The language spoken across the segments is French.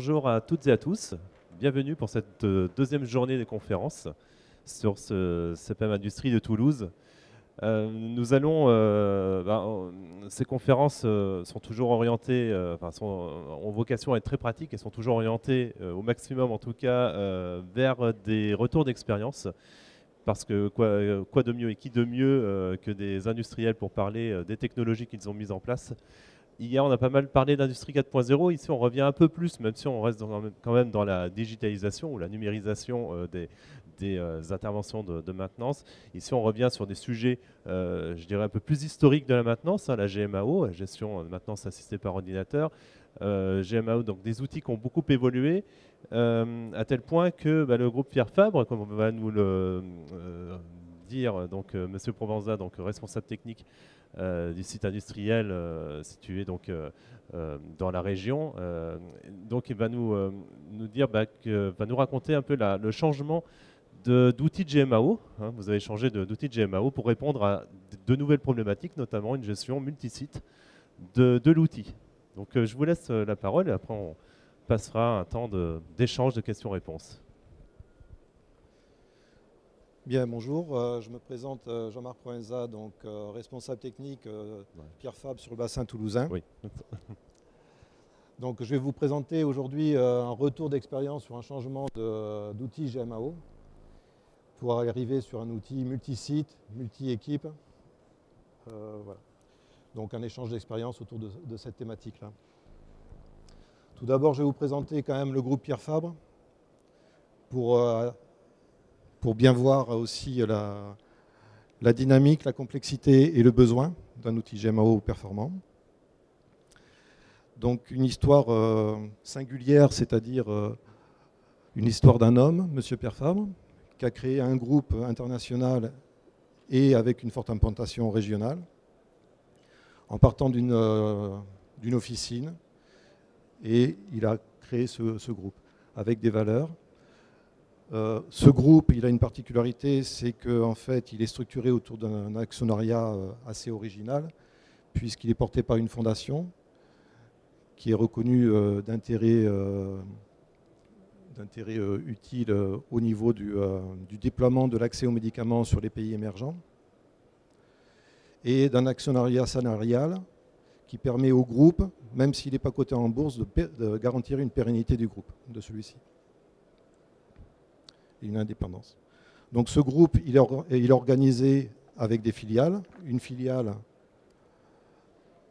bonjour à toutes et à tous. Bienvenue pour cette deuxième journée des conférences sur ce CPM Industrie de Toulouse. Ces conférences sont toujours orientées, ont vocation à être très pratiques et sont toujours orientées au maximum en tout cas vers des retours d'expérience. Parce que quoi de mieux et qui de mieux que des industriels pour parler des technologies qu'ils ont mises en place. Hier, on a pas mal parlé d'industrie 4.0. Ici, on revient un peu plus, même si on reste quand même dans la digitalisation ou la numérisation des interventions de maintenance. Ici, on revient sur des sujets, je dirais, un peu plus historiques de la maintenance, la GMAO, la gestion de maintenance assistée par ordinateur. GMAO, donc des outils qui ont beaucoup évolué, à tel point que le groupe Pierre Fabre, comme on va nous le dire, donc Monsieur Provenza, donc responsable technique du site industriel situé donc dans la région. Donc il va nous dire, va nous raconter un peu le changement d'outils de GMAO. Vous avez changé d'outils de GMAO pour répondre à de nouvelles problématiques, notamment une gestion multisite de l'outil. Donc je vous laisse la parole et après on passera un temps d'échange de questions-réponses. Bien, bonjour, je me présente Jean-Marc Provenza, donc responsable technique Pierre Fabre sur le bassin toulousain. Oui. Donc je vais vous présenter aujourd'hui un retour d'expérience sur un changement d'outil GMAO pour arriver sur un outil multi-site, multi-équipe. Voilà. Donc un échange d'expérience autour de cette thématique-là. Tout d'abord, je vais vous présenter quand même le groupe Pierre Fabre pour bien voir aussi la dynamique, la complexité et le besoin d'un outil GMAO performant. Donc une histoire singulière, c'est-à-dire une histoire d'un homme, M. Pierre Fabre, qui a créé un groupe international et avec une forte implantation régionale, en partant d'une officine, et il a créé ce groupe avec des valeurs. Ce groupe, il a une particularité, c'est qu'en fait, il est structuré autour d'un actionnariat assez original, puisqu'il est porté par une fondation qui est reconnue d'intérêt utile au niveau du déploiement de l'accès aux médicaments sur les pays émergents, et d'un actionnariat salarial qui permet au groupe, même s'il n'est pas coté en bourse, de garantir une pérennité du groupe, de celui-ci. Une indépendance. Donc ce groupe, il est organisé avec des filiales, une filiale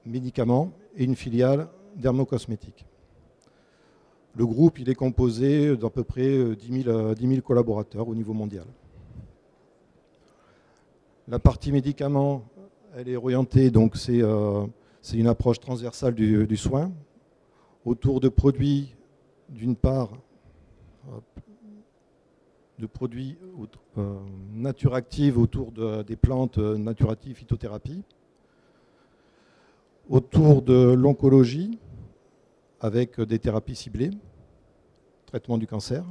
médicaments et une filiale dermocosmétiques. Le groupe, il est composé d'à peu près 10 000 collaborateurs au niveau mondial. La partie médicaments, elle est orientée, donc c'est une approche transversale du soin, autour de produits, d'une part, de produits nature active autour des plantes naturatives, phytothérapie, autour de l'oncologie avec des thérapies ciblées, traitement du cancer,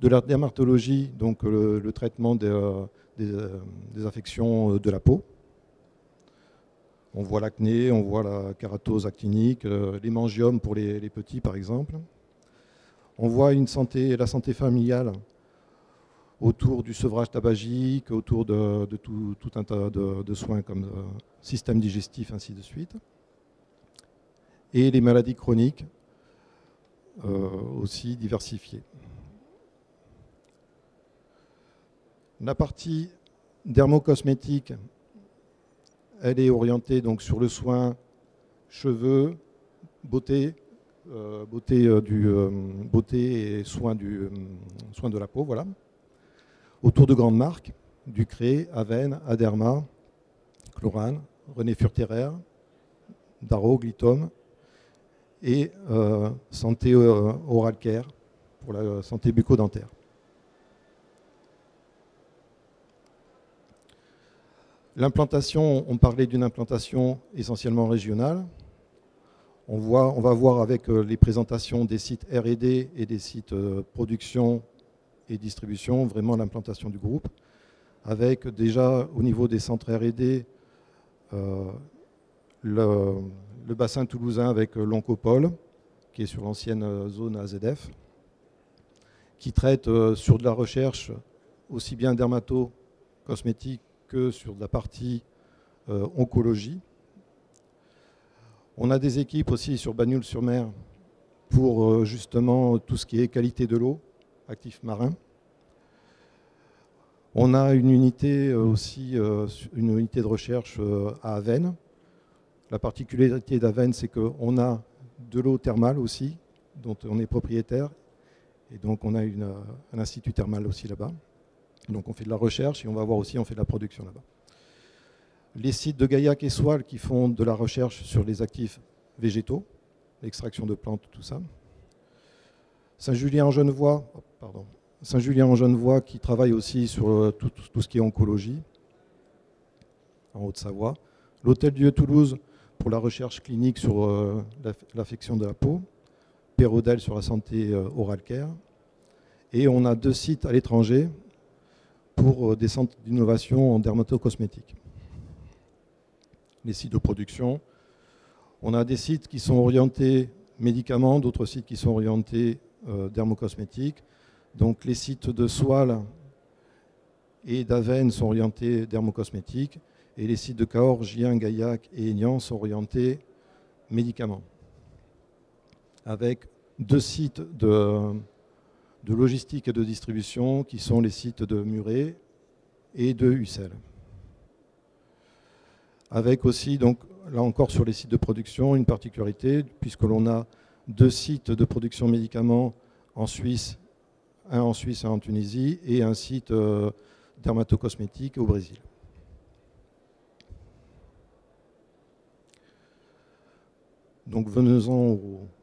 de la dermatologie, donc le traitement des affections de la peau. On voit l'acné, on voit la kératose actinique, l'hémangiome pour les petits par exemple. On voit la santé familiale autour du sevrage tabagique, autour de tout un tas de soins comme système digestif, ainsi de suite. Et les maladies chroniques aussi diversifiées. La partie dermocosmétique, elle est orientée donc sur le soin cheveux, beauté, beauté et soin de la peau, voilà. Autour de grandes marques, Ducré, Aven, Aderma, Chlorane, René Furterer, Darro, Glitom, et santé oral care pour la santé bucco-dentaire. L'implantation, on parlait d'une implantation essentiellement régionale. On va voir avec les présentations des sites R&D et des sites production et distribution, vraiment l'implantation du groupe, avec déjà au niveau des centres R&D, le bassin toulousain avec l'Oncopole, qui est sur l'ancienne zone AZF, qui traite sur de la recherche aussi bien dermato-cosmétique que sur de la partie oncologie. On a des équipes aussi sur Bagnoul-sur-Mer pour justement tout ce qui est qualité de l'eau, actifs marins. On a une unité aussi, une unité de recherche à Avène. La particularité d'Avène, c'est qu'on a de l'eau thermale aussi, dont on est propriétaire. Et donc on a un institut thermal aussi là-bas. Donc on fait de la recherche et on va voir aussi, on fait de la production là-bas. Les sites de Gaillac et Soile qui font de la recherche sur les actifs végétaux, l'extraction de plantes, tout ça. Saint-Julien-en-Genevois, Saint-Julien-en-Genevois qui travaille aussi sur tout ce qui est oncologie, en Haute-Savoie. L'Hôtel-Dieu Toulouse pour la recherche clinique sur l'affection de la peau. Pérodel sur la santé oral care. Et on a 2 sites à l'étranger pour des centres d'innovation en dermatocosmétique. Les sites de production. On a des sites qui sont orientés médicaments, d'autres sites qui sont orientés dermocosmétiques. Donc les sites de Soile et d'Avène sont orientés dermocosmétiques et les sites de Cahors, Gien, Gaillac et Aignan sont orientés médicaments. Avec 2 sites de logistique et de distribution qui sont les sites de Muret et de Ussel. Avec aussi, donc, là encore sur les sites de production, une particularité, puisque l'on a 2 sites de production médicaments en Suisse, un en Suisse et un en Tunisie, et un site dermatocosmétique au Brésil. Donc venons-en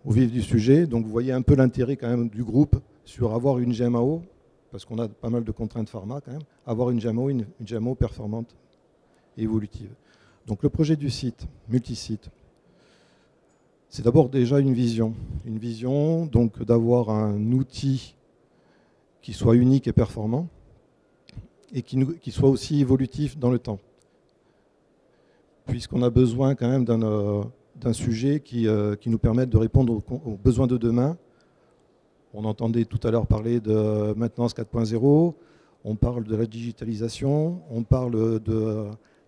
au vif du sujet. Donc vous voyez un peu l'intérêt quand même du groupe sur avoir une GMAO, parce qu'on a pas mal de contraintes pharma quand même, avoir une GMAO performante et évolutive. Donc le projet du site, multisite, c'est d'abord déjà une vision. Une vision, donc d'avoir un outil qui soit unique et performant et qui soit aussi évolutif dans le temps. Puisqu'on a besoin quand même d'un sujet qui nous permette de répondre aux besoins de demain. On entendait tout à l'heure parler de maintenance 4.0, on parle de la digitalisation, on parle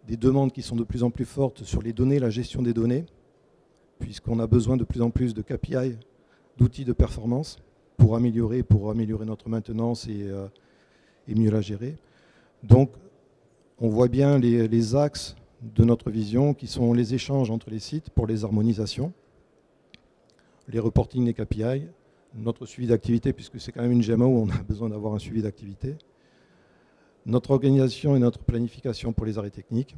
des demandes qui sont de plus en plus fortes sur les données, la gestion des données, puisqu'on a besoin de plus en plus de KPI, d'outils de performance pour améliorer notre maintenance et mieux la gérer. Donc, on voit bien les axes de notre vision qui sont les échanges entre les sites pour les harmonisations, les reporting des KPI, notre suivi d'activité, puisque c'est quand même une GMA où on a besoin d'avoir un suivi d'activité, notre organisation et notre planification pour les arrêts techniques,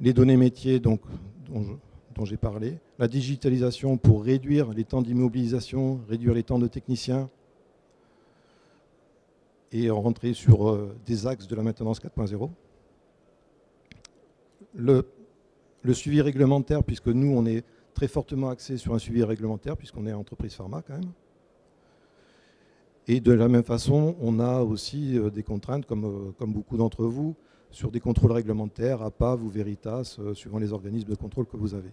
les données métiers dont j'ai parlé, la digitalisation pour réduire les temps d'immobilisation, réduire les temps de techniciens et rentrer sur des axes de la maintenance 4.0. Le suivi réglementaire, puisque nous, on est très fortement axé sur un suivi réglementaire, puisqu'on est entreprise pharma quand même. Et de la même façon, on a aussi des contraintes, comme beaucoup d'entre vous, sur des contrôles réglementaires, APAV ou Veritas, suivant les organismes de contrôle que vous avez.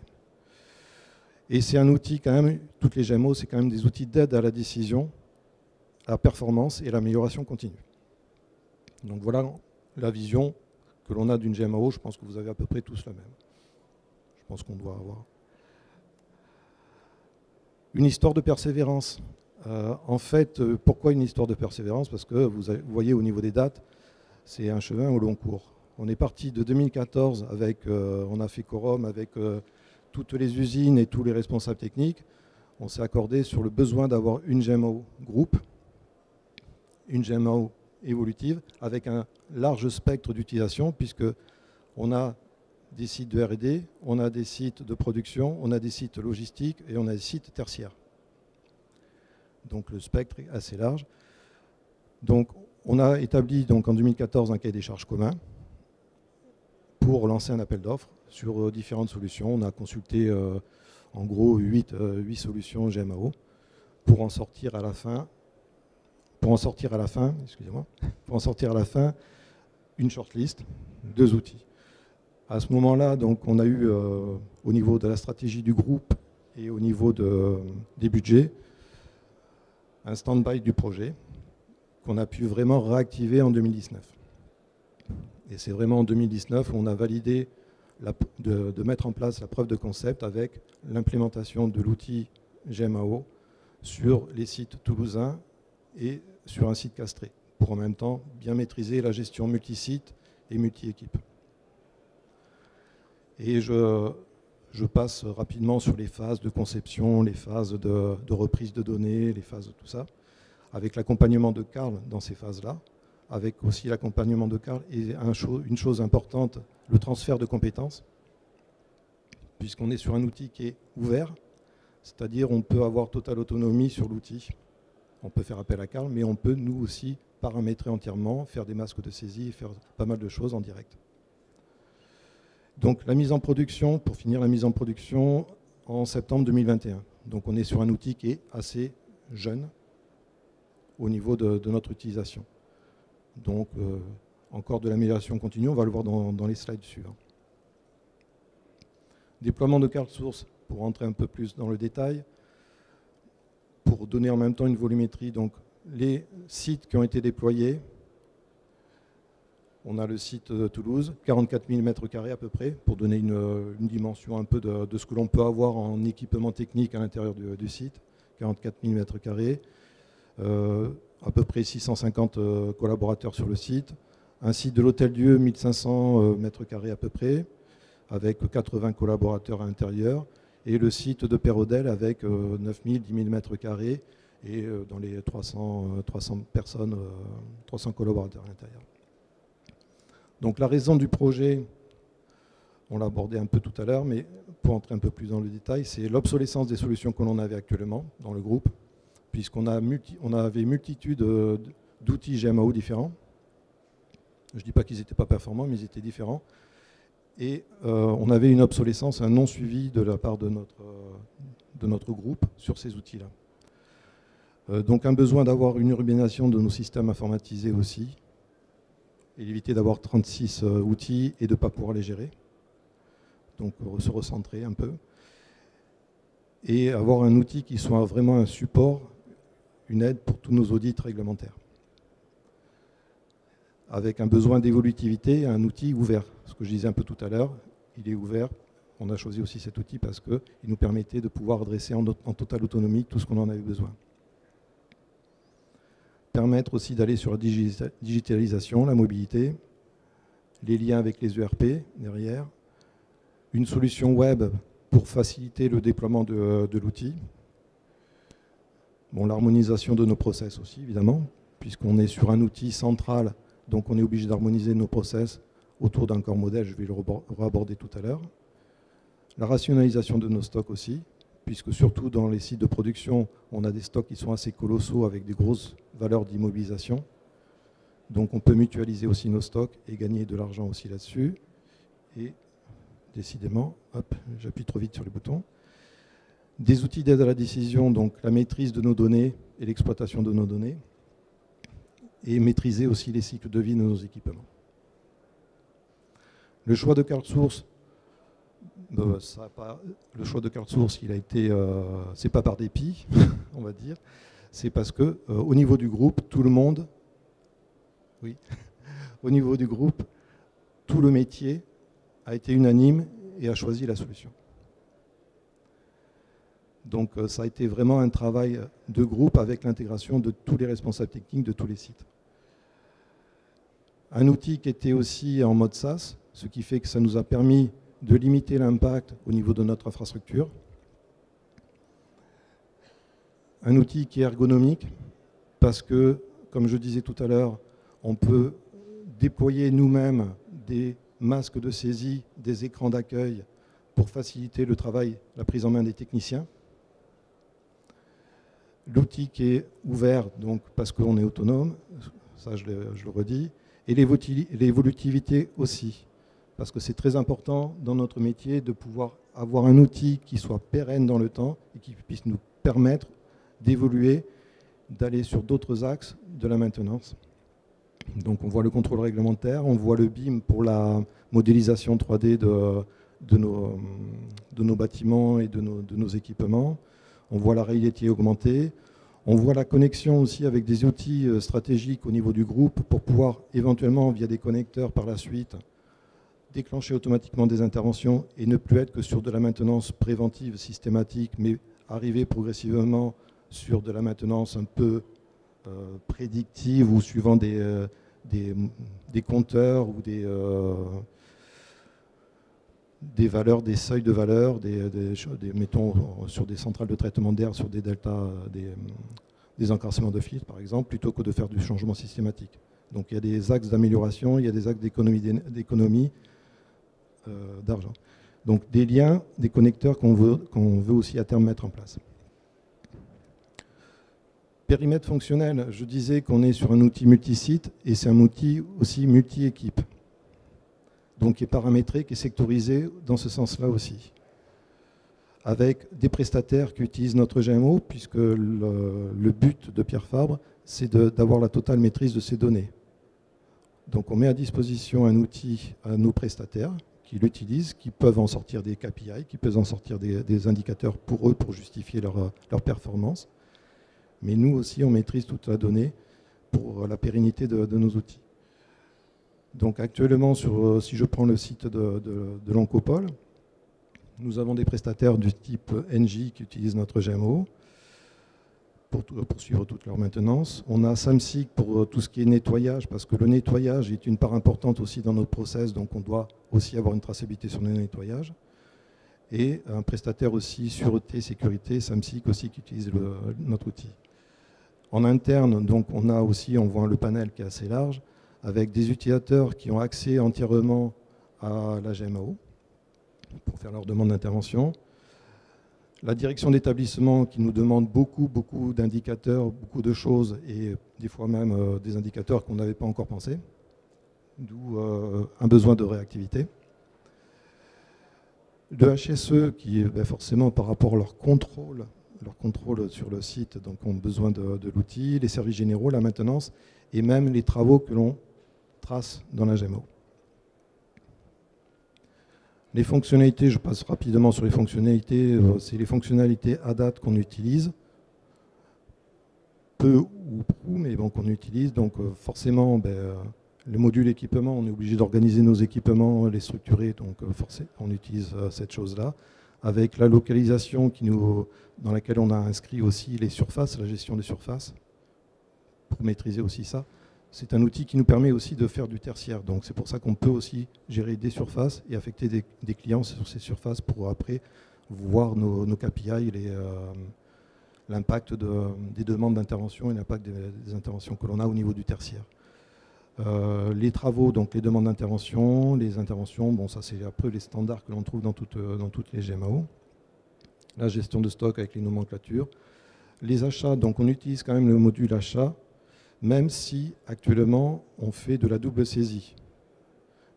Et c'est un outil quand même, toutes les GMO, c'est quand même des outils d'aide à la décision, à la performance et à l'amélioration continue. Donc voilà la vision que l'on a d'une GMAO, je pense que vous avez à peu près tous la même. Je pense qu'on doit avoir. Une histoire de persévérance. En fait, pourquoi une histoire de persévérance? Parce que vous voyez au niveau des dates, c'est un chemin au long cours. On est parti de 2014 avec, on a fait quorum avec toutes les usines et tous les responsables techniques. On s'est accordé sur le besoin d'avoir une GMAO groupe, une GMAO évolutive, avec un large spectre d'utilisation, puisque on a des sites de R&D, on a des sites de production, on a des sites logistiques et on a des sites tertiaires. Donc le spectre est assez large. Donc on a établi donc, en 2014 un cahier des charges commun pour lancer un appel d'offres sur différentes solutions. On a consulté en gros 8 solutions GMAO pour en sortir à la fin, une shortlist, 2 outils. À ce moment-là, donc, on a eu au niveau de la stratégie du groupe et au niveau des budgets, un stand-by du projet qu'on a pu vraiment réactiver en 2019. Et c'est vraiment en 2019 où on a validé de mettre en place la preuve de concept avec l'implémentation de l'outil GMAO sur les sites toulousains et sur un site castré, pour en même temps bien maîtriser la gestion multi-site et multi-équipe. Et je passe rapidement sur les phases de conception, les phases de reprise de données, les phases de tout ça, avec l'accompagnement de Karl dans ces phases-là, avec aussi l'accompagnement de Karl et une chose importante, le transfert de compétences, puisqu'on est sur un outil qui est ouvert, c'est-à-dire on peut avoir totale autonomie sur l'outil. On peut faire appel à Karl, mais on peut nous aussi paramétrer entièrement, faire des masques de saisie, faire pas mal de choses en direct. Donc la mise en production, pour finir la mise en production en septembre 2021. Donc on est sur un outil qui est assez jeune au niveau de notre utilisation. Donc encore de l'amélioration continue, on va le voir dans les slides suivants. Déploiement de carte source, pour rentrer un peu plus dans le détail, pour donner en même temps une volumétrie. Donc les sites qui ont été déployés, on a le site de Toulouse, 44 000 m² à peu près, pour donner une dimension un peu de ce que l'on peut avoir en équipement technique à l'intérieur du site. 44 000 m², à peu près 650 collaborateurs sur le site. Un site de l'Hôtel-Dieu, 1500 m² à peu près, avec 80 collaborateurs à l'intérieur. Et le site de Pérodel avec 9 000, 10 000 m² et dans les 300 personnes, 300 collaborateurs à l'intérieur. Donc la raison du projet, on l'a abordé un peu tout à l'heure, mais pour entrer un peu plus dans le détail, c'est l'obsolescence des solutions que l'on avait actuellement dans le groupe, puisqu'on avait multitude d'outils GMAO différents. Je ne dis pas qu'ils n'étaient pas performants, mais ils étaient différents. Et on avait une obsolescence, un non-suivi de la part de notre groupe sur ces outils-là. Donc un besoin d'avoir une urbanisation de nos systèmes informatisés aussi, et éviter d'avoir 36 outils et de ne pas pouvoir les gérer. Donc se recentrer un peu. Et avoir un outil qui soit vraiment un support, une aide pour tous nos audits réglementaires. Avec un besoin d'évolutivité, un outil ouvert. Ce que je disais un peu tout à l'heure, il est ouvert. On a choisi aussi cet outil parce qu'il nous permettait de pouvoir adresser en totale autonomie tout ce qu'on en avait besoin. Permettre aussi d'aller sur la digitalisation, la mobilité, les liens avec les ERP derrière, une solution web pour faciliter le déploiement de l'outil, bon, l'harmonisation de nos process aussi évidemment, puisqu'on est sur un outil central, donc on est obligé d'harmoniser nos process autour d'un corps modèle, je vais le reaborder tout à l'heure, la rationalisation de nos stocks aussi, puisque surtout dans les sites de production, on a des stocks qui sont assez colossaux avec des grosses valeurs d'immobilisation. Donc on peut mutualiser aussi nos stocks et gagner de l'argent aussi là-dessus. Et décidément, hop, j'appuie trop vite sur les boutons. Des outils d'aide à la décision, donc la maîtrise de nos données et l'exploitation de nos données. Et maîtriser aussi les cycles de vie de nos équipements. Le choix de carte source, le choix de carte source, il a été, c'est pas par dépit, on va dire, c'est parce que au niveau du groupe, tout le monde, oui, au niveau du groupe, tout le métier a été unanime et a choisi la solution. Donc ça a été vraiment un travail de groupe avec l'intégration de tous les responsables techniques de tous les sites. Un outil qui était aussi en mode SaaS, ce qui fait que ça nous a permis de limiter l'impact au niveau de notre infrastructure. Un outil qui est ergonomique, parce que, comme je disais tout à l'heure, on peut déployer nous-mêmes des masques de saisie, des écrans d'accueil pour faciliter le travail, la prise en main des techniciens. L'outil qui est ouvert, donc parce qu'on est autonome, ça je le redis, et l'évolutivité aussi. Parce que c'est très important dans notre métier de pouvoir avoir un outil qui soit pérenne dans le temps et qui puisse nous permettre d'évoluer, d'aller sur d'autres axes de la maintenance. Donc on voit le contrôle réglementaire, on voit le BIM pour la modélisation 3D de nos bâtiments et de nos équipements. On voit la réalité augmentée. On voit la connexion aussi avec des outils stratégiques au niveau du groupe pour pouvoir éventuellement, via des connecteurs par la suite, déclencher automatiquement des interventions et ne plus être que sur de la maintenance préventive systématique, mais arriver progressivement sur de la maintenance un peu prédictive ou suivant des compteurs ou des valeurs, des seuils de valeur, mettons sur des centrales de traitement d'air, sur des deltas, des encrassements de filtres par exemple, plutôt que de faire du changement systématique. Donc il y a des axes d'amélioration, il y a des axes d'économie d'argent. Donc des liens, des connecteurs qu'on veut aussi à terme mettre en place. Périmètre fonctionnel, je disais qu'on est sur un outil multi-site et c'est un outil aussi multi-équipe. Donc qui est paramétré, qui est sectorisé dans ce sens-là aussi. Avec des prestataires qui utilisent notre GMO, puisque le but de Pierre Fabre, c'est d'avoir la totale maîtrise de ces données. Donc on met à disposition un outil à nos prestataires qui l'utilisent, qui peuvent en sortir des KPI, qui peuvent en sortir des indicateurs pour eux, pour justifier leur performance. Mais nous aussi, on maîtrise toute la donnée pour la pérennité de nos outils. Donc actuellement, si je prends le site de l'Oncopole, nous avons des prestataires du type Engie qui utilisent notre GMO pour suivre toute leur maintenance. On a Samsic pour tout ce qui est nettoyage, parce que le nettoyage est une part importante aussi dans notre process, donc on doit aussi avoir une traçabilité sur le nettoyage. Et un prestataire aussi sûreté, sécurité, Samsic aussi qui utilise notre outil. En interne, donc on voit le panel qui est assez large, avec des utilisateurs qui ont accès entièrement à la GMAO pour faire leur demande d'intervention. La direction d'établissement qui nous demande beaucoup d'indicateurs, beaucoup de choses et des fois même des indicateurs qu'on n'avait pas encore pensé, d'où un besoin de réactivité. Le HSE qui, forcément par rapport à leur contrôle sur le site, donc ont besoin de l'outil, les services généraux, la maintenance et même les travaux que l'on trace dans la GMO. Les fonctionnalités, je passe rapidement sur les fonctionnalités, c'est les fonctionnalités à date qu'on utilise, peu ou prou, mais bon, qu'on utilise. Donc forcément, le module équipement, on est obligé d'organiser nos équipements, les structurer, donc forcément, on utilise cette chose-là. Avec la localisation dans laquelle on a inscrit aussi les surfaces, la gestion des surfaces, pour maîtriser aussi ça. C'est un outil qui nous permet aussi de faire du tertiaire. Donc c'est pour ça qu'on peut aussi gérer des surfaces et affecter des clients sur ces surfaces pour après voir nos KPI, l'impact des demandes d'intervention et l'impact des interventions que l'on a au niveau du tertiaire. Les travaux, donc les demandes d'intervention, les interventions, bon ça c'est un peu les standards que l'on trouve dans toutes les GMAO. La gestion de stock avec les nomenclatures. Les achats, donc on utilise quand même le module achat, même si actuellement on fait de la double saisie.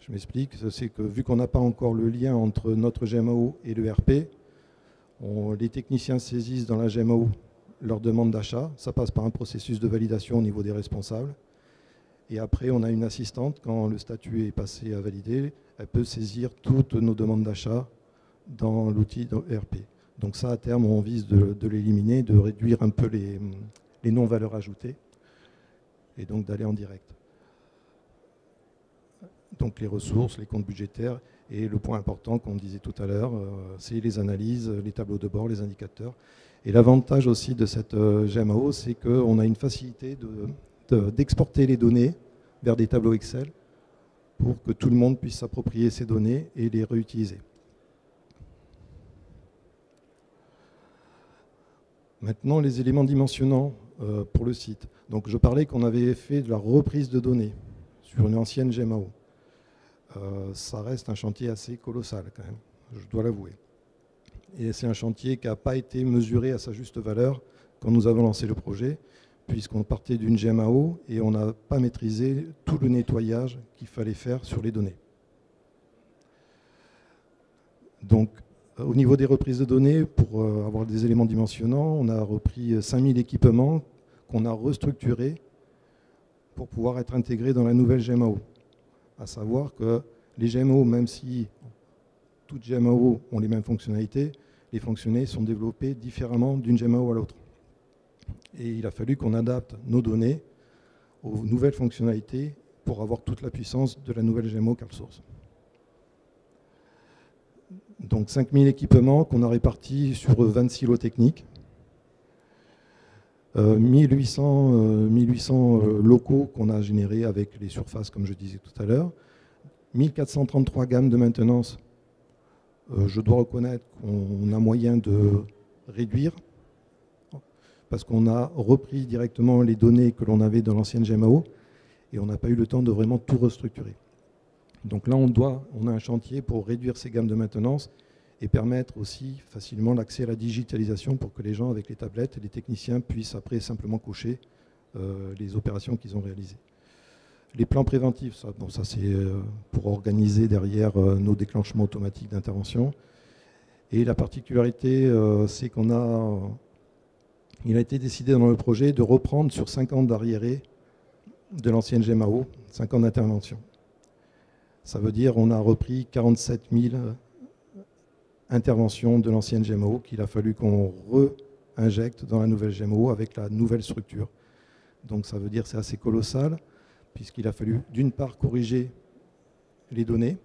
Je m'explique, c'est que vu qu'on n'a pas encore le lien entre notre GMAO et le RP, les techniciens saisissent dans la GMAO leur demande d'achat, ça passe par un processus de validation au niveau des responsables, et après on a une assistante, quand le statut est passé à valider, elle peut saisir toutes nos demandes d'achat dans l'outil RP. Donc ça à terme on vise de l'éliminer, de réduire un peu les non-valeurs ajoutées, et donc d'aller en direct. Donc les ressources, les comptes budgétaires, et le point important qu'on disait tout à l'heure, c'est les analyses, les tableaux de bord, les indicateurs. Et l'avantage aussi de cette GMAO, c'est qu'on a une facilité d'exporter les données vers des tableaux Excel pour que tout le monde puisse s'approprier ces données et les réutiliser. Maintenant, les éléments dimensionnants pour le site. Donc, je parlais qu'on avait fait de la reprise de données sur une ancienne GMAO. Ça reste un chantier assez colossal quand même, je dois l'avouer. Et c'est un chantier qui n'a pas été mesuré à sa juste valeur quand nous avons lancé le projet, puisqu'on partait d'une GMAO et on n'a pas maîtrisé tout le nettoyage qu'il fallait faire sur les données. Donc, au niveau des reprises de données, pour avoir des éléments dimensionnants, on a repris 5000 équipements qu'on a restructurés pour pouvoir être intégrés dans la nouvelle GMAO. À savoir que les GMAO, même si toutes GMAO ont les mêmes fonctionnalités, les fonctionnalités sont développées différemment d'une GMAO à l'autre. Et il a fallu qu'on adapte nos données aux nouvelles fonctionnalités pour avoir toute la puissance de la nouvelle GMO CarlSource. Donc 5000 équipements qu'on a répartis sur 20 silos techniques. 1800 locaux qu'on a générés avec les surfaces, comme je disais tout à l'heure. 1433 gammes de maintenance. Je dois reconnaître qu'on a moyen de réduire parce qu'on a repris directement les données que l'on avait dans l'ancienne GMAO et on n'a pas eu le temps de vraiment tout restructurer. Donc là, on a un chantier pour réduire ces gammes de maintenance et permettre aussi facilement l'accès à la digitalisation pour que les gens avec les tablettes et les techniciens puissent après simplement cocher les opérations qu'ils ont réalisées. Les plans préventifs, ça c'est pour organiser derrière nos déclenchements automatiques d'intervention. Et la particularité, c'est il a été décidé dans le projet de reprendre sur 5 ans d'arriérés de l'ancienne GMAO, 5 ans d'intervention. Ça veut dire qu'on a repris 47 000 interventions de l'ancienne GMAO qu'il a fallu qu'on re-injecte dans la nouvelle GMAO avec la nouvelle structure. Donc ça veut dire que c'est assez colossal, puisqu'il a fallu d'une part corriger les données,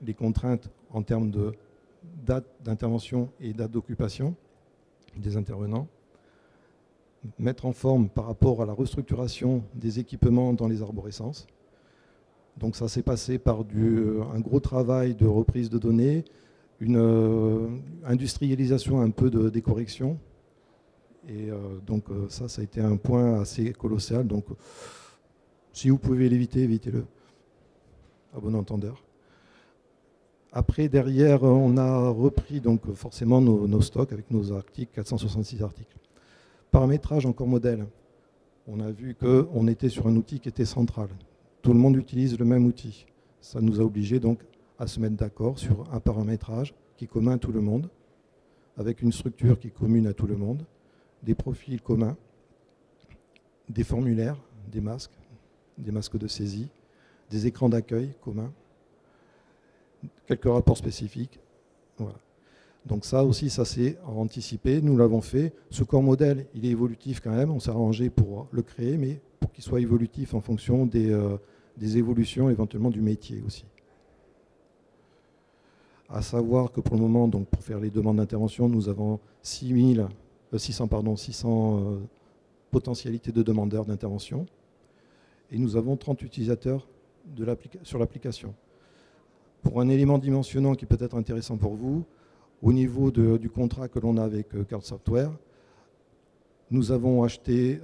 les contraintes en termes de date d'intervention et date d'occupation des intervenants, mettre en forme par rapport à la restructuration des équipements dans les arborescences. Donc ça s'est passé par un gros travail de reprise de données, une industrialisation un peu des corrections. Et donc ça a été un point assez colossal. Donc si vous pouvez l'éviter, évitez-le, à bon entendeur. Après, derrière, on a repris donc forcément nos stocks avec nos articles, 466 articles. Paramétrage en corps modèle. On a vu qu'on était sur un outil qui était central. Tout le monde utilise le même outil. Ça nous a obligés donc à se mettre d'accord sur un paramétrage qui est commun à tout le monde, avec une structure qui est commune à tout le monde, des profils communs, des formulaires, des masques de saisie, des écrans d'accueil communs, quelques rapports spécifiques. Voilà. Donc ça aussi, ça s'est anticipé, nous l'avons fait. Ce corps modèle, il est évolutif quand même, on s'est arrangé pour le créer, mais pour qu'il soit évolutif en fonction des évolutions éventuellement du métier aussi. À savoir que pour le moment, donc pour faire les demandes d'intervention, nous avons 600 potentialités de demandeurs d'intervention et nous avons 30 utilisateurs sur l'application. Pour un élément dimensionnant qui peut être intéressant pour vous, au niveau du contrat que l'on a avec Carl Software, nous avons acheté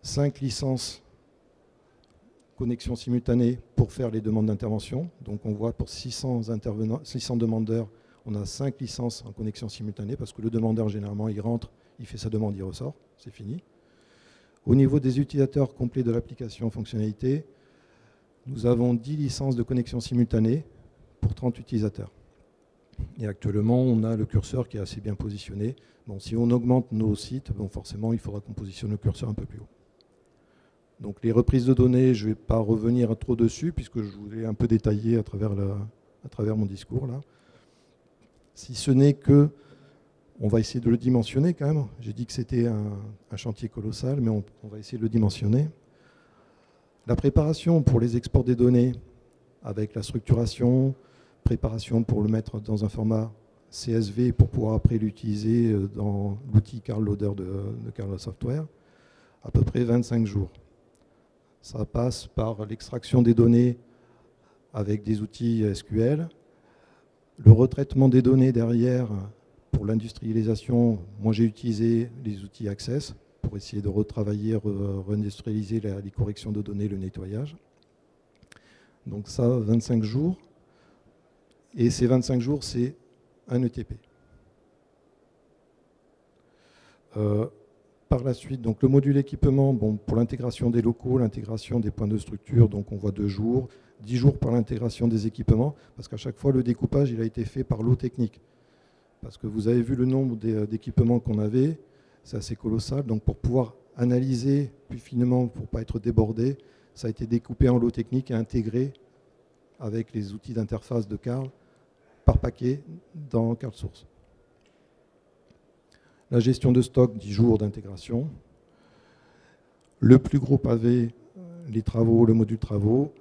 5 licences connexion simultanée pour faire les demandes d'intervention. Donc on voit pour 600 demandeurs, on a 5 licences en connexion simultanée parce que le demandeur, généralement, il rentre, il fait sa demande, il ressort, c'est fini. Au niveau des utilisateurs complets de l'application fonctionnalité, nous avons 10 licences de connexion simultanée pour 30 utilisateurs. Et actuellement, on a le curseur qui est assez bien positionné. Bon, si on augmente nos sites, bon, forcément, il faudra qu'on positionne le curseur un peu plus haut. Donc les reprises de données, je ne vais pas revenir trop dessus, puisque je voulais un peu détailler à travers mon discours là. Si ce n'est que, on va essayer de le dimensionner quand même. J'ai dit que c'était un chantier colossal, mais on va essayer de le dimensionner. La préparation pour les exports des données, avec la structuration, préparation pour le mettre dans un format CSV pour pouvoir après l'utiliser dans l'outil Carl Loader de Carl Software, à peu près 25 jours. Ça passe par l'extraction des données avec des outils SQL, le retraitement des données derrière pour l'industrialisation. Moi, j'ai utilisé les outils Access pour essayer de retravailler, réindustrialiser les corrections de données, le nettoyage. Donc ça, 25 jours. Et ces 25 jours, c'est un ETP. Par la suite, donc le module équipement, bon, pour l'intégration des locaux, l'intégration des points de structure, donc on voit 2 jours, 10 jours par l'intégration des équipements, parce qu'à chaque fois, le découpage il a été fait par lot technique. Parce que vous avez vu le nombre d'équipements qu'on avait, c'est assez colossal. Donc pour pouvoir analyser plus finement, pour ne pas être débordé, ça a été découpé en lot technique et intégré avec les outils d'interface de Carl par paquet dans CardSource. La gestion de stock, 10 jours d'intégration. Le plus gros pavé, les travaux, le module travaux,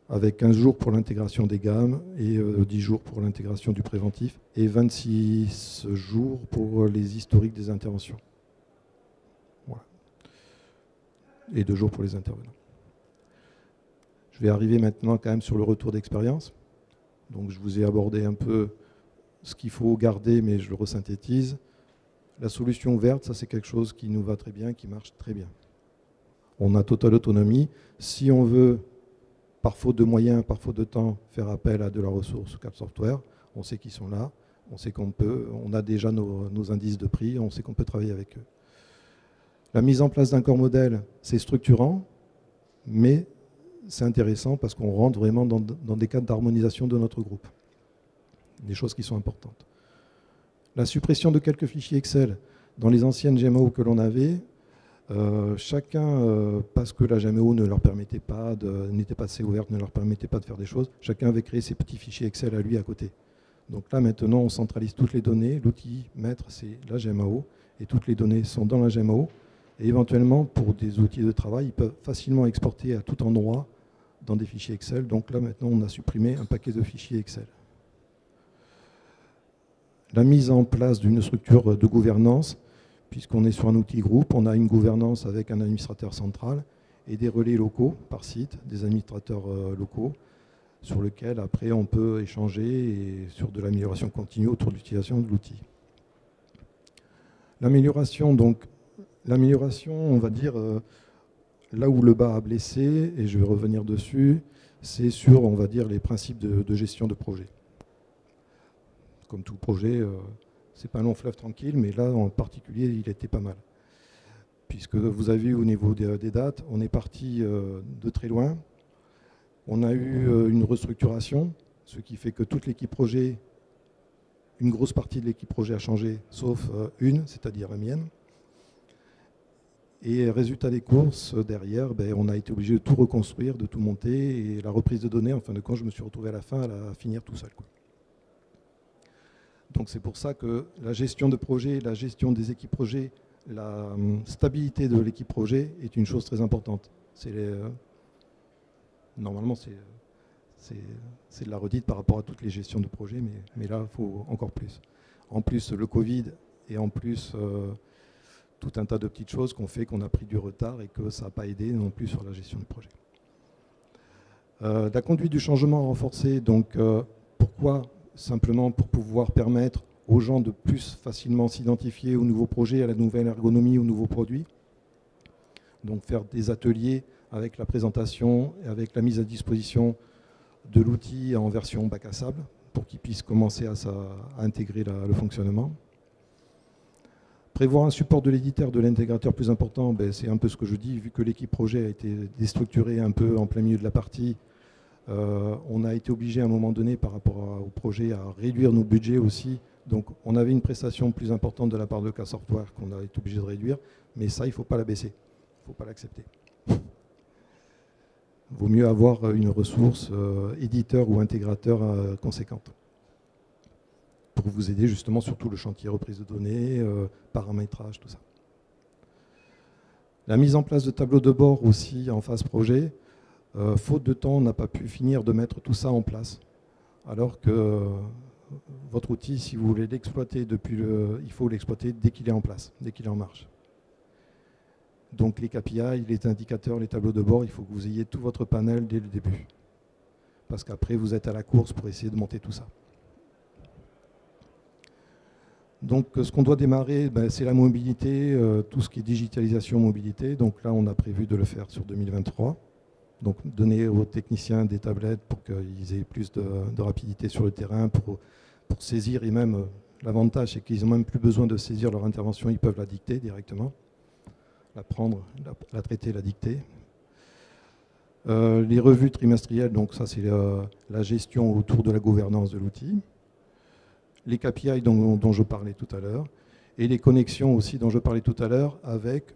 avec 15 jours pour l'intégration des gammes et 10 jours pour l'intégration du préventif et 26 jours pour les historiques des interventions. Voilà. Et 2 jours pour les intervenants. Je vais arriver maintenant quand même sur le retour d'expérience. Donc je vous ai abordé un peu ce qu'il faut garder, mais je le resynthétise. La solution ouverte, ça c'est quelque chose qui nous va très bien, qui marche très bien. On a totale autonomie. Si on veut, par faute de moyens, par faute de temps, faire appel à de la ressource CardSoftware, on sait qu'ils sont là, on sait qu'on peut, on a déjà nos indices de prix, on sait qu'on peut travailler avec eux. La mise en place d'un corps modèle, c'est structurant, mais c'est intéressant parce qu'on rentre vraiment dans des cadres d'harmonisation de notre groupe. Des choses qui sont importantes. La suppression de quelques fichiers Excel dans les anciennes GMO que l'on avait, chacun, parce que la GMO ne leur permettait pas, n'était pas assez ouverte, ne leur permettait pas de faire des choses, chacun avait créé ses petits fichiers Excel à lui à côté. Donc là maintenant on centralise toutes les données, l'outil maître c'est la GMO et toutes les données sont dans la GMO et éventuellement pour des outils de travail ils peuvent facilement exporter à tout endroit dans des fichiers Excel. Donc là maintenant on a supprimé un paquet de fichiers Excel. La mise en place d'une structure de gouvernance, puisqu'on est sur un outil groupe, on a une gouvernance avec un administrateur central et des relais locaux par site, des administrateurs locaux, sur lesquels après on peut échanger et sur de l'amélioration continue autour de l'utilisation de l'outil. L'amélioration, donc, on va dire, là où le bas a blessé, et je vais revenir dessus, c'est sur, on va dire, les principes de gestion de projet. Comme tout projet, c'est pas un long fleuve tranquille, mais là en particulier, il était pas mal. Puisque vous avez vu au niveau des dates, on est parti de très loin. On a eu une restructuration, ce qui fait que toute l'équipe projet, une grosse partie de l'équipe projet a changé, sauf une, c'est-à-dire la mienne. Et résultat des courses, derrière, on a été obligé de tout reconstruire, de tout monter, et la reprise de données, en fin de compte, je me suis retrouvé à la fin à finir tout seul, quoi. Donc c'est pour ça que la gestion de projet, la gestion des équipes projet, la stabilité de l'équipe projet est une chose très importante. Normalement, c'est de la redite par rapport à toutes les gestions de projet, mais là, il faut encore plus. En plus, le Covid et en plus, tout un tas de petites choses qu'on fait qu'on a pris du retard et que ça n'a pas aidé non plus sur la gestion du projet. La conduite du changement renforcée, donc pourquoi ? Simplement pour pouvoir permettre aux gens de plus facilement s'identifier aux nouveaux projets, à la nouvelle ergonomie, aux nouveaux produits. Donc faire des ateliers avec la présentation et avec la mise à disposition de l'outil en version bac à sable pour qu'ils puissent commencer à intégrer le fonctionnement. Prévoir un support de l'éditeur, de l'intégrateur plus important, c'est un peu ce que je dis, vu que l'équipe projet a été déstructurée un peu en plein milieu de la partie. On a été obligé à un moment donné par rapport au projet à réduire nos budgets aussi. Donc on avait une prestation plus importante de la part de CardSoftware qu'on a été obligé de réduire, mais ça il ne faut pas la baisser, il ne faut pas l'accepter. Il vaut mieux avoir une ressource éditeur ou intégrateur conséquente pour vous aider justement sur tout le chantier reprise de données, paramétrage, tout ça. La mise en place de tableaux de bord aussi en phase projet. Faute de temps, on n'a pas pu finir de mettre tout ça en place. Alors que votre outil, si vous voulez l'exploiter il faut l'exploiter dès qu'il est en place, dès qu'il est en marche. Donc les KPI, les indicateurs, les tableaux de bord, il faut que vous ayez tout votre panel dès le début. Parce qu'après, vous êtes à la course pour essayer de monter tout ça. Donc ce qu'on doit démarrer, c'est la mobilité, tout ce qui est digitalisation, mobilité. Donc là, on a prévu de le faire sur 2023. Donc donner aux techniciens des tablettes pour qu'ils aient plus de rapidité sur le terrain, pour saisir, et même l'avantage c'est qu'ils n'ont même plus besoin de saisir leur intervention, ils peuvent la dicter directement, la prendre, la traiter, la dicter. Les revues trimestrielles, donc ça c'est la gestion autour de la gouvernance de l'outil. Les KPI dont je parlais tout à l'heure, et les connexions aussi dont je parlais tout à l'heure avec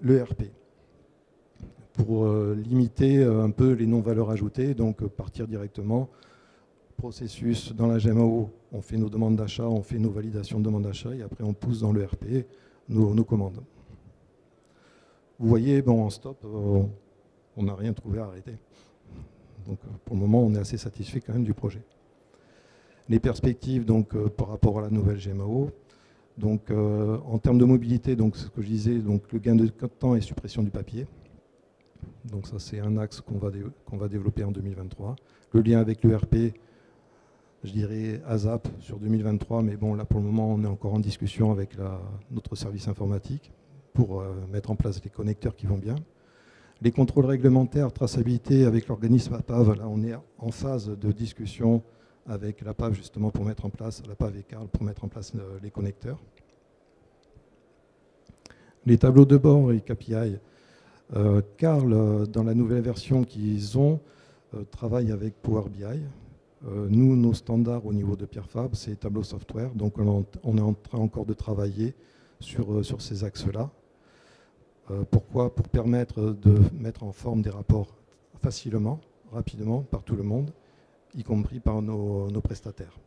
l'ERP. Pour limiter un peu les non-valeurs ajoutées, donc partir directement, processus dans la GMAO, on fait nos demandes d'achat, on fait nos validations de demande d'achat et après on pousse dans le RP nos commandes. Vous voyez, bon, en stop, on n'a rien trouvé à arrêter. Donc pour le moment, on est assez satisfait quand même du projet. Les perspectives donc, par rapport à la nouvelle GMAO, donc, en termes de mobilité, donc, ce que je disais, donc, le gain de temps et suppression du papier. Donc ça, c'est un axe qu'on va développer en 2023. Le lien avec l'ERP, je dirais ASAP sur 2023, mais bon, là pour le moment, on est encore en discussion avec notre service informatique pour mettre en place les connecteurs qui vont bien. Les contrôles réglementaires, traçabilité avec l'organisme APAV, là on est en phase de discussion avec l'APAV justement pour mettre en place, l'APAV et Carl pour mettre en place les connecteurs. Les tableaux de bord et KPI, Carl, dans la nouvelle version qu'ils ont, travaille avec Power BI. Nous, nos standards au niveau de Pierrefab, c'est Tableau Software, donc on est en train encore de travailler sur ces axes-là. Pourquoi? Pour permettre de mettre en forme des rapports facilement, rapidement, par tout le monde, y compris par nos prestataires.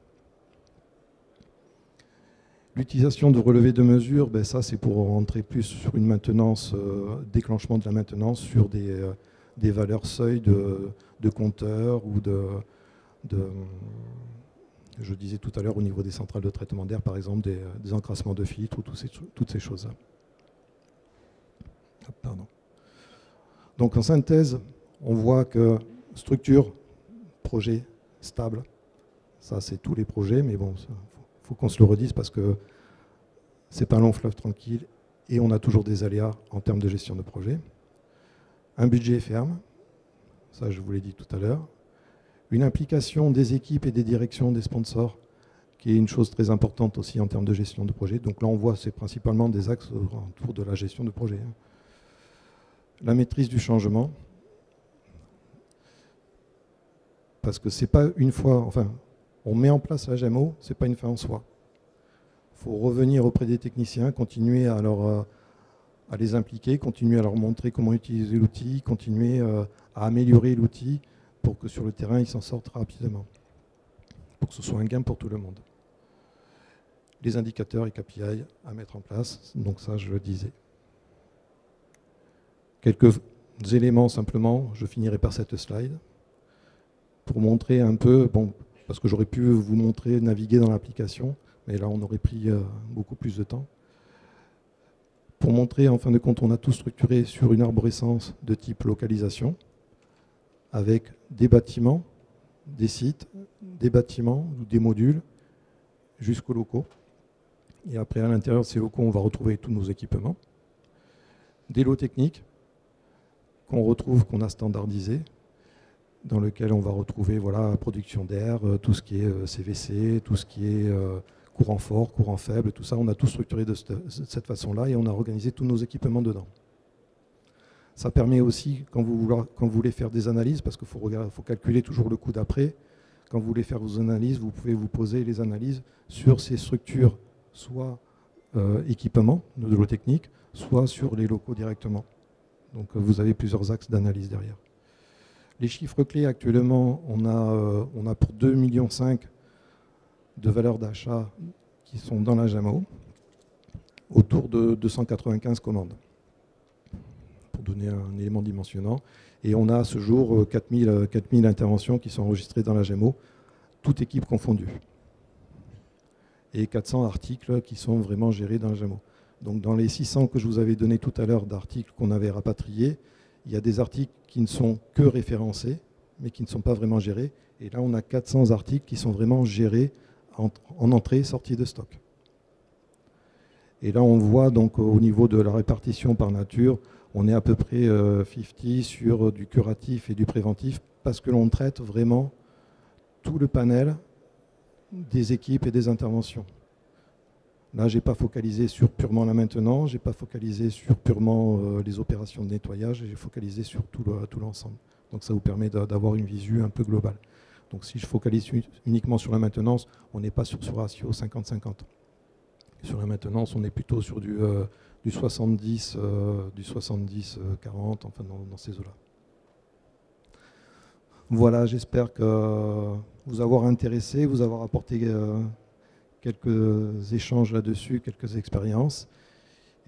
L'utilisation de relevés de mesures, ben ça c'est pour rentrer plus sur une maintenance, déclenchement de la maintenance sur des valeurs seuil de compteurs ou je disais tout à l'heure au niveau des centrales de traitement d'air, par exemple des encrassements de filtres ou toutes ces choses-là. Pardon. Donc en synthèse, on voit que structure, projet, stable, ça c'est tous les projets, mais bon, il faut qu'on se le redise parce que c'est pas un long fleuve tranquille et on a toujours des aléas en termes de gestion de projet. Un budget ferme, ça je vous l'ai dit tout à l'heure. Une implication des équipes et des directions des sponsors, qui est une chose très importante aussi en termes de gestion de projet. Donc là on voit c'est principalement des axes autour de la gestion de projet. La maîtrise du changement, parce que c'est pas une fois, enfin, on met en place la GMO, c'est pas une fin en soi. Il faut revenir auprès des techniciens, continuer à les impliquer, continuer à leur montrer comment utiliser l'outil, continuer à améliorer l'outil pour que sur le terrain, ils s'en sortent rapidement, pour que ce soit un gain pour tout le monde. Les indicateurs et KPI à mettre en place, donc ça, je le disais. Quelques éléments simplement, je finirai par cette slide, pour montrer un peu, bon, parce que j'aurais pu vous montrer naviguer dans l'application, mais là on aurait pris beaucoup plus de temps. Pour montrer, en fin de compte, on a tout structuré sur une arborescence de type localisation, avec des bâtiments, des sites, des bâtiments ou des modules, jusqu'aux locaux. Et après, à l'intérieur de ces locaux, on va retrouver tous nos équipements. Des lots techniques, qu'on retrouve, qu'on a standardisé, dans lequel on va retrouver voilà, production d'air, tout ce qui est CVC, tout ce qui est courant fort, courant faible, tout ça, on a tout structuré de cette façon-là et on a organisé tous nos équipements dedans. Ça permet aussi, quand vous voulez faire des analyses, parce qu'il faut calculer toujours le coût d'après, quand vous voulez faire vos analyses, vous pouvez vous poser les analyses sur ces structures, soit équipements de l'eau technique, soit sur les locaux directement. Donc vous avez plusieurs axes d'analyse derrière. Les chiffres clés actuellement, on a pour 2,5 millions de valeurs d'achat qui sont dans la GMAO, autour de 295 commandes, pour donner un élément dimensionnant. Et on a à ce jour 4000 interventions qui sont enregistrées dans la GMAO, toute équipe confondue. Et 400 articles qui sont vraiment gérés dans la GMAO. Donc dans les 600 que je vous avais donné tout à l'heure d'articles qu'on avait rapatriés, il y a des articles qui ne sont que référencés, mais qui ne sont pas vraiment gérés. Et là, on a 400 articles qui sont vraiment gérés en entrée et sortie de stock. Et là, on voit donc au niveau de la répartition par nature, on est à peu près 50 sur du curatif et du préventif, parce que l'on traite vraiment tout le panel des équipes et des interventions. Là, je n'ai pas focalisé sur purement la maintenance, je n'ai pas focalisé sur purement les opérations de nettoyage, j'ai focalisé sur tout l'ensemble. Donc ça vous permet d'avoir une visu un peu globale. Donc si je focalise uniquement sur la maintenance, on n'est pas sur ce ratio 50-50. Sur la maintenance, on est plutôt sur du 70-40, enfin dans ces eaux-là. Voilà, j'espère que vous avoir intéressé, vous avoir apporté quelques échanges là-dessus, quelques expériences.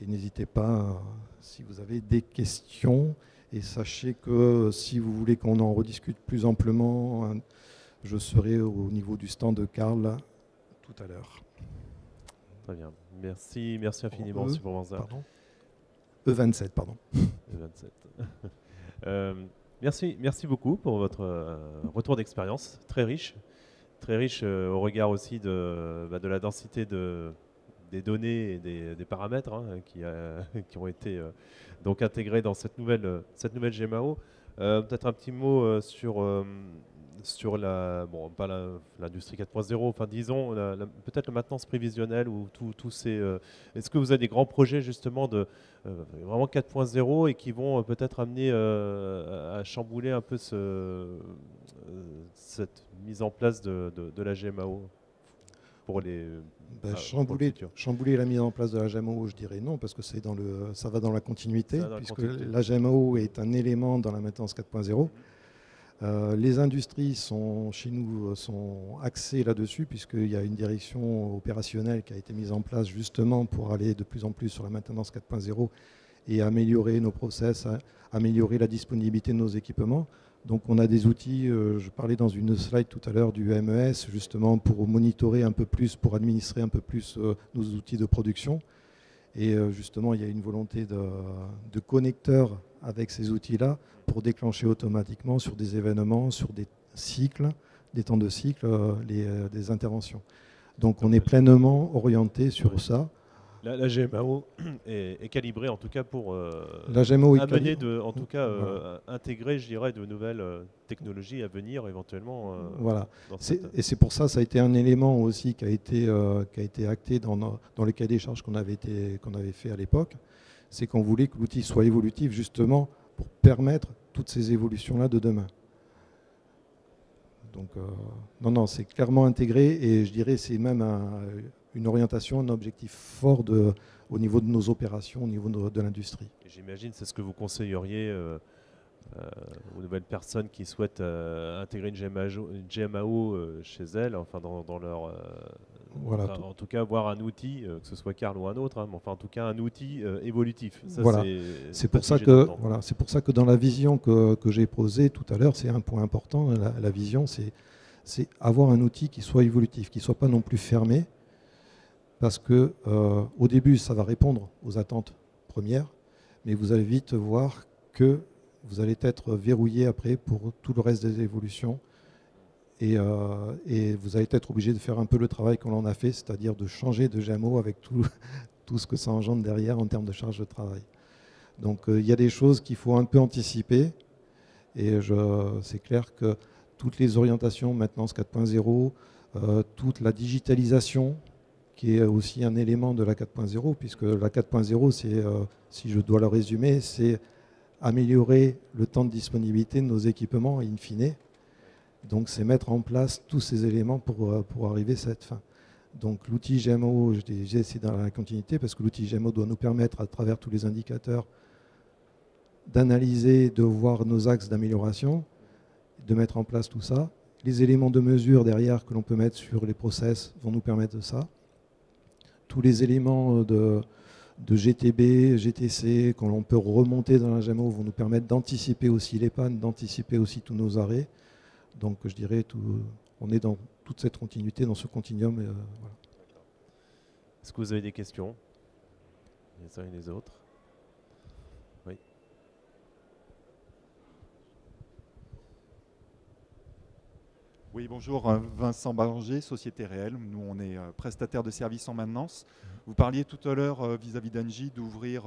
Et n'hésitez pas si vous avez des questions. Et sachez que si vous voulez qu'on en rediscute plus amplement, je serai au niveau du stand de Karl tout à l'heure. Très bien. Merci infiniment, M. Provenza. Pardon. E27, pardon. E27. Merci beaucoup pour votre retour d'expérience, très riche au regard aussi de la densité des données et des paramètres qui ont été donc intégrés dans cette nouvelle GMAO. Peut-être un petit mot sur l'industrie 4.0, enfin disons peut-être la maintenance prévisionnelle ou tous ces. Est-ce que vous avez des grands projets justement de vraiment 4.0 et qui vont peut-être amener à chambouler un peu cette mise en place de la GMAO pour les chambouler la mise en place de la GMAO, je dirais non, parce que ça va dans la continuité, puisque la GMAO est un élément dans la maintenance 4.0. Les industries chez nous sont axées là-dessus, puisqu'il y a une direction opérationnelle qui a été mise en place justement pour aller de plus en plus sur la maintenance 4.0 et améliorer nos process, améliorer la disponibilité de nos équipements. Donc on a des outils, je parlais dans une slide tout à l'heure du MES, justement pour monitorer un peu plus, pour administrer un peu plus nos outils de production. Et justement, il y a une volonté de connecteurs avec ces outils-là pour déclencher automatiquement sur des événements, sur des cycles, des temps de cycle, des interventions. Donc on est pleinement orienté sur ça. La GMAO est calibrée en tout cas pour intégrer, je dirais, de nouvelles technologies à venir éventuellement. Voilà. Et c'est pour ça que ça a été un élément aussi qui a été acté dans le cahier des charges qu'on avait fait à l'époque. C'est qu'on voulait que l'outil soit évolutif justement pour permettre toutes ces évolutions-là de demain. Donc non, c'est clairement intégré et je dirais c'est même une orientation, un objectif fort au niveau de nos opérations, au niveau de l'industrie. J'imagine c'est ce que vous conseilleriez aux nouvelles personnes qui souhaitent intégrer une GMAO chez elles, enfin dans leur... voilà, enfin, en tout cas, avoir un outil, que ce soit Karl ou un autre, mais enfin en tout cas un outil évolutif. Ça, voilà. C'est pour ça que dans la vision que j'ai posée tout à l'heure, c'est un point important, la vision, c'est avoir un outil qui soit évolutif, qui ne soit pas non plus fermé, parce que au début, ça va répondre aux attentes premières, mais vous allez vite voir que vous allez être verrouillé après pour tout le reste des évolutions et vous allez être obligé de faire un peu le travail qu'on en a fait, c'est-à-dire de changer de GMO avec tout ce que ça engendre derrière en termes de charge de travail. Donc il y a des choses qu'il faut un peu anticiper et c'est clair que toutes les orientations maintenance 4.0, toute la digitalisation qui est aussi un élément de la 4.0, puisque la 4.0, c'est, si je dois le résumer, c'est améliorer le temps de disponibilité de nos équipements in fine. Donc c'est mettre en place tous ces éléments pour arriver à cette fin. Donc l'outil GMO, c'est dans la continuité, parce que l'outil GMO doit nous permettre, à travers tous les indicateurs, d'analyser, de voir nos axes d'amélioration, de mettre en place tout ça. Les éléments de mesure derrière que l'on peut mettre sur les process vont nous permettre de ça. Tous les éléments de GTB, GTC, qu'on peut remonter dans la GMO, vont nous permettre d'anticiper aussi les pannes, d'anticiper aussi tous nos arrêts. Donc je dirais, on est dans toute cette continuité, dans ce continuum. Voilà. Est-ce que vous avez des questions, les uns et les autres? Oui. Oui, bonjour, Vincent Ballanger, Société Réelle. Nous, on est prestataire de services en maintenance. Vous parliez tout à l'heure vis-à-vis d'Engie d'ouvrir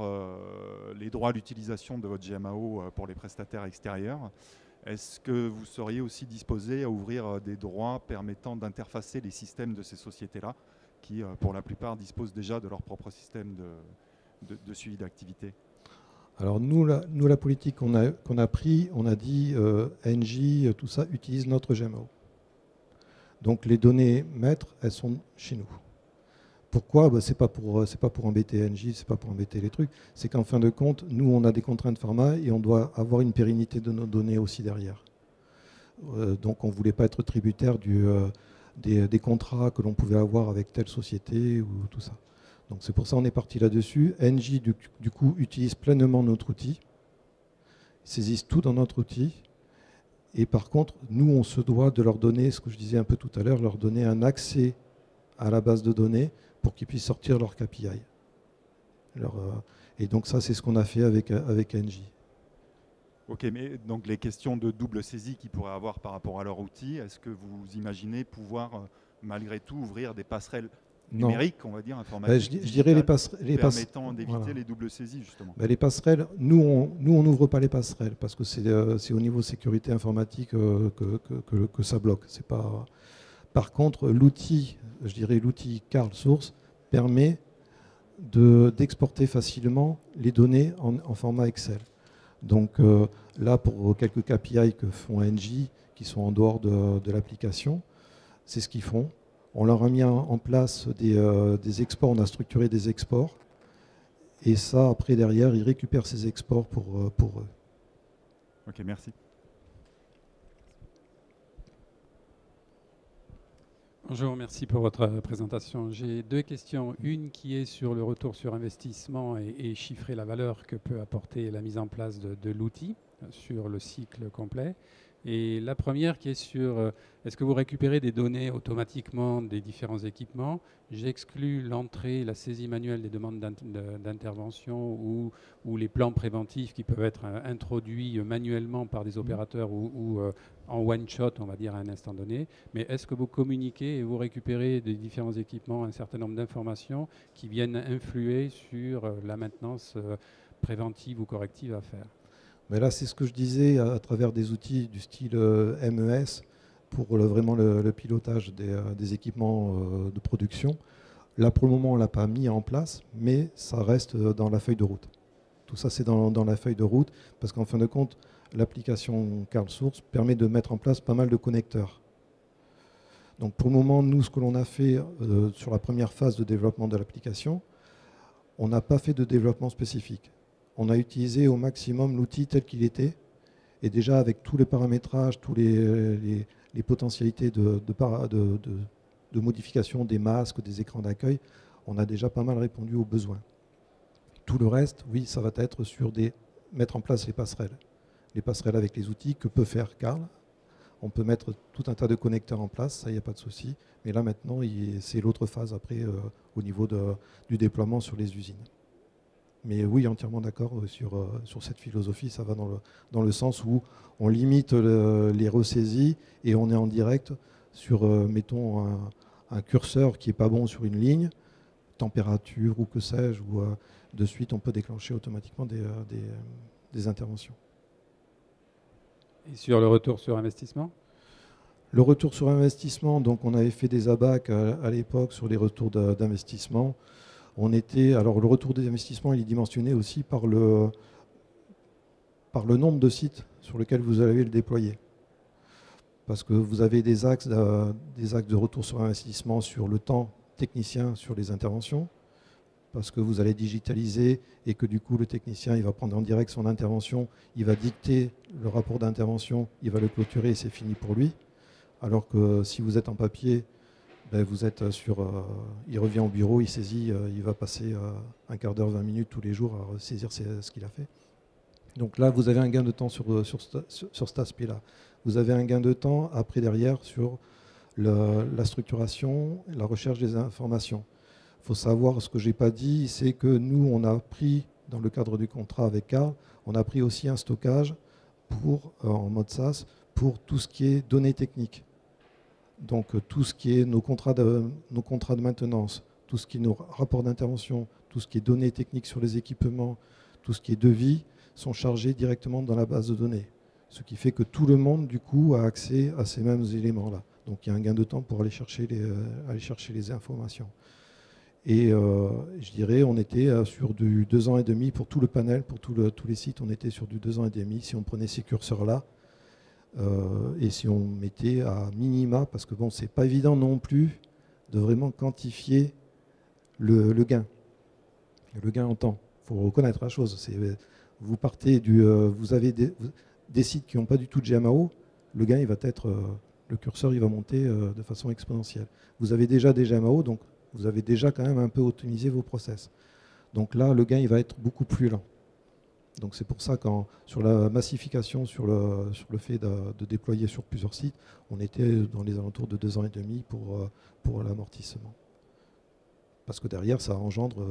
les droits à l'utilisation de votre GMAO pour les prestataires extérieurs. Est-ce que vous seriez aussi disposé à ouvrir des droits permettant d'interfacer les systèmes de ces sociétés-là, qui, pour la plupart, disposent déjà de leur propre système de suivi d'activité? Alors nous, la politique qu'on a pris, on a dit Engie, tout ça, utilise notre GMAO. Donc les données maîtres, elles sont chez nous. Pourquoi? C'est pas pour embêter Engie, c'est pas pour embêter les trucs. C'est qu'en fin de compte, nous, on a des contraintes pharma et on doit avoir une pérennité de nos données aussi derrière. Donc on ne voulait pas être tributaire des contrats que l'on pouvait avoir avec telle société ou tout ça. Donc c'est pour ça qu'on est parti là-dessus. Engie, du coup, utilise pleinement notre outil, saisissent tout dans notre outil. Et par contre, nous, on se doit de leur donner, ce que je disais un peu tout à l'heure, leur donner un accès à la base de données pour qu'ils puissent sortir leur KPI. Et donc ça, c'est ce qu'on a fait avec Engie. Ok, mais donc les questions de double saisie qu'ils pourraient avoir par rapport à leur outil, est-ce que vous imaginez pouvoir malgré tout ouvrir des passerelles numériques, on va dire, informatiques, je dirais les permettant d'éviter les doubles saisies, justement? Les passerelles, nous, on n'ouvre pas les passerelles parce que c'est au niveau sécurité informatique que ça bloque. C'est pas... Par contre, l'outil, je dirais l'outil CarlSource, permet d'exporter facilement les données en format Excel. Donc là, pour quelques KPI que font Engie, qui sont en dehors de l'application, c'est ce qu'ils font. On leur a mis en place des exports, on a structuré des exports. Et ça, après, derrière, ils récupèrent ces exports pour eux. Ok, merci. Bonjour, merci pour votre présentation. J'ai deux questions. Une qui est sur le retour sur investissement et chiffrer la valeur que peut apporter la mise en place de l'outil sur le cycle complet. Et la première qui est sur est-ce que vous récupérez des données automatiquement des différents équipements? J'exclus l'entrée, la saisie manuelle des demandes d'intervention ou les plans préventifs qui peuvent être introduits manuellement par des opérateurs ou en one shot, on va dire, à un instant donné. Mais est-ce que vous communiquez et vous récupérez des différents équipements un certain nombre d'informations qui viennent influer sur la maintenance préventive ou corrective à faire? Mais là, c'est ce que je disais à travers des outils du style MES pour vraiment le pilotage des équipements de production. Là, pour le moment, on ne l'a pas mis en place, mais ça reste dans la feuille de route. Tout ça, c'est dans la feuille de route, parce qu'en fin de compte, l'application CarlSource permet de mettre en place pas mal de connecteurs. Donc pour le moment, nous, ce que l'on a fait sur la première phase de développement de l'application, on n'a pas fait de développement spécifique. On a utilisé au maximum l'outil tel qu'il était, et déjà avec tous les paramétrages, tous les potentialités de modification des masques, des écrans d'accueil, on a déjà pas mal répondu aux besoins. Tout le reste, oui, ça va être sur mettre en place les passerelles. Les passerelles avec les outils que peut faire Carl. On peut mettre tout un tas de connecteurs en place, ça, il n'y a pas de souci. Mais là, maintenant, c'est l'autre phase après au niveau du déploiement sur les usines. Mais oui, entièrement d'accord sur cette philosophie. Ça va dans le sens où on limite les ressaisies et on est en direct sur, mettons, un curseur qui n'est pas bon sur une ligne, température ou que sais-je, ou de suite on peut déclencher automatiquement des interventions. Et sur le retour sur investissement ? Le retour sur investissement, donc on avait fait des ABAC à l'époque sur les retours d'investissement. Alors le retour des investissements, il est dimensionné aussi par le nombre de sites sur lesquels vous allez le déployer. Parce que vous avez des axes de retour sur investissement sur le temps technicien sur les interventions, parce que vous allez digitaliser et que du coup le technicien il va prendre en direct son intervention, il va dicter le rapport d'intervention, il va le clôturer et c'est fini pour lui. Alors que si vous êtes en papier, vous êtes il revient au bureau, il saisit, il va passer un quart d'heure, 20 minutes tous les jours à saisir ce qu'il a fait. Donc là, vous avez un gain de temps sur cet aspect-là. Vous avez un gain de temps après derrière sur la structuration, la recherche des informations. Il faut savoir, ce que je n'ai pas dit, c'est que nous, on a pris, dans le cadre du contrat avec Carl, on a pris aussi un stockage en mode SaaS pour tout ce qui est données techniques. Donc tout ce qui est nos contrats de maintenance, tout ce qui est nos rapports d'intervention, tout ce qui est données techniques sur les équipements, tout ce qui est devis, sont chargés directement dans la base de données. Ce qui fait que tout le monde, du coup, a accès à ces mêmes éléments-là. Donc il y a un gain de temps pour aller chercher les informations. Et je dirais, on était sur du 2 ans et demi pour tout le panel, pour tous les sites, on était sur du 2 ans et demi si on prenait ces curseurs-là. Et si on mettait à minima, parce que bon, c'est pas évident non plus de vraiment quantifier le gain en temps. Il faut reconnaître la chose. Vous partez vous avez des sites qui n'ont pas du tout de GMAO. le gain, il va être, le curseur, il va monter de façon exponentielle. Vous avez déjà des GMAO, donc vous avez déjà quand même un peu optimisé vos process. Donc là, le gain, il va être beaucoup plus lent. Donc c'est pour ça que sur la massification, sur le fait de déployer sur plusieurs sites, on était dans les alentours de 2 ans et demi pour l'amortissement. Parce que derrière, ça engendre,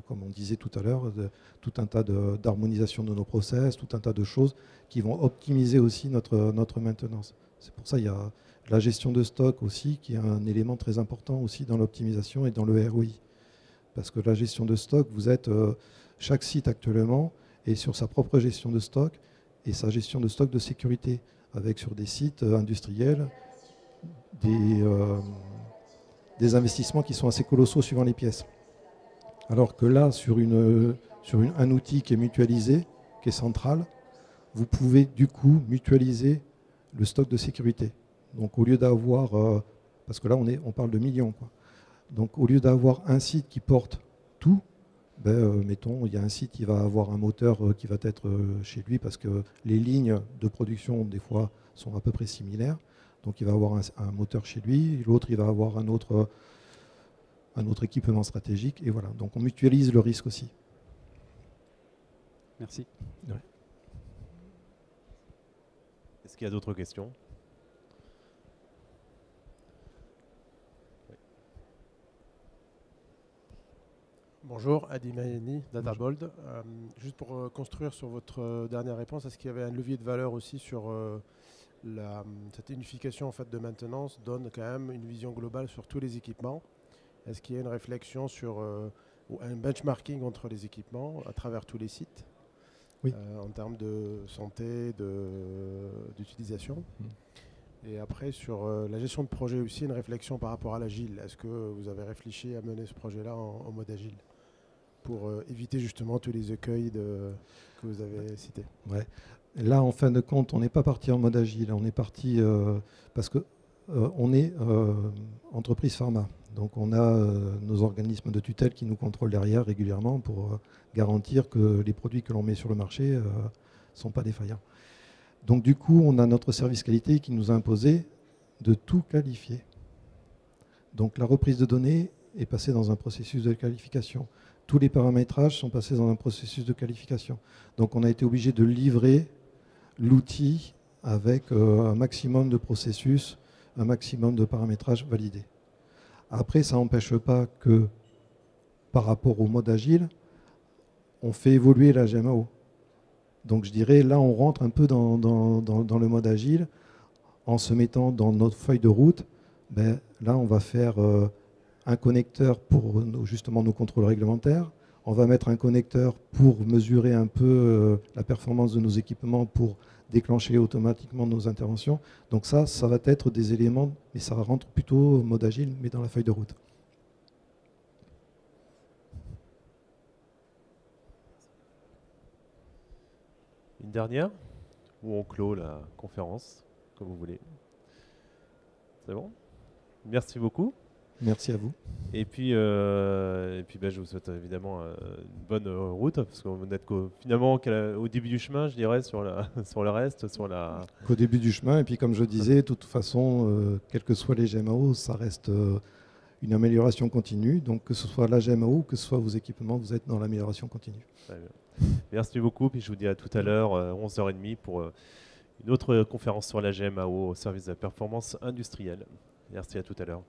comme on disait tout à l'heure, tout un tas d'harmonisation de nos process, tout un tas de choses qui vont optimiser aussi notre maintenance. C'est pour ça qu'il y a la gestion de stock aussi, qui est un élément très important aussi dans l'optimisation et dans le ROI. Parce que la gestion de stock, vous êtes, chaque site actuellement est sur sa propre gestion de stock et sa gestion de stock de sécurité, avec sur des sites industriels des investissements qui sont assez colossaux suivant les pièces. Alors que là, sur un outil qui est mutualisé, qui est central, vous pouvez du coup mutualiser le stock de sécurité. Donc au lieu d'avoir, parce que là on parle de millions, quoi. Donc au lieu d'avoir un site qui porte tout, mettons, il y a un site qui va avoir un moteur qui va être chez lui parce que les lignes de production des fois sont à peu près similaires. Donc il va avoir un moteur chez lui, l'autre il va avoir un autre équipement stratégique, et voilà. Donc on mutualise le risque aussi. Merci. Ouais. Est-ce qu'il y a d'autres questions? Bonjour, Adi Mayeni, DataBold. Juste pour construire sur votre dernière réponse, est-ce qu'il y avait un levier de valeur aussi sur cette unification en fait, de maintenance donne quand même une vision globale sur tous les équipements? Est-ce qu'il y a une réflexion sur ou un benchmarking entre les équipements à travers tous les sites? Oui. En termes de santé, d'utilisation? Et après, sur la gestion de projet aussi, une réflexion par rapport à l'agile. Est-ce que vous avez réfléchi à mener ce projet-là en mode agile pour éviter justement tous les écueils que vous avez cités? Ouais. Et là, en fin de compte, on n'est pas parti en mode agile. On est parti parce que on est entreprise pharma. Donc on a nos organismes de tutelle qui nous contrôlent derrière régulièrement pour garantir que les produits que l'on met sur le marché ne sont pas défaillants. Donc du coup, on a notre service qualité qui nous a imposé de tout qualifier. Donc la reprise de données est passée dans un processus de qualification. Tous les paramétrages sont passés dans un processus de qualification. Donc on a été obligé de livrer l'outil avec un maximum de processus, un maximum de paramétrages validés. Après, ça n'empêche pas que par rapport au mode agile, on fait évoluer la GMAO. Donc je dirais, là, on rentre un peu dans le mode agile en se mettant dans notre feuille de route. Là, on va faire un connecteur pour justement nos contrôles réglementaires. On va mettre un connecteur pour mesurer un peu la performance de nos équipements pour déclencher automatiquement nos interventions. Donc ça va être des éléments, mais ça rentre plutôt au mode agile, mais dans la feuille de route. Une dernière? Ou on clôt la conférence, comme vous voulez. C'est bon? Merci beaucoup. Merci à vous. Et puis je vous souhaite évidemment une bonne route, parce qu'on est finalement au début du chemin, je dirais, sur le reste, Au début du chemin, et puis comme je disais, de toute façon, quels que soient les GMAO, ça reste une amélioration continue. Donc que ce soit la GMAO ou que ce soit vos équipements, vous êtes dans l'amélioration continue. Très bien. Merci beaucoup, puis je vous dis à tout à l'heure, 11h30, pour une autre conférence sur la GMAO au service de la performance industrielle. Merci, à tout à l'heure.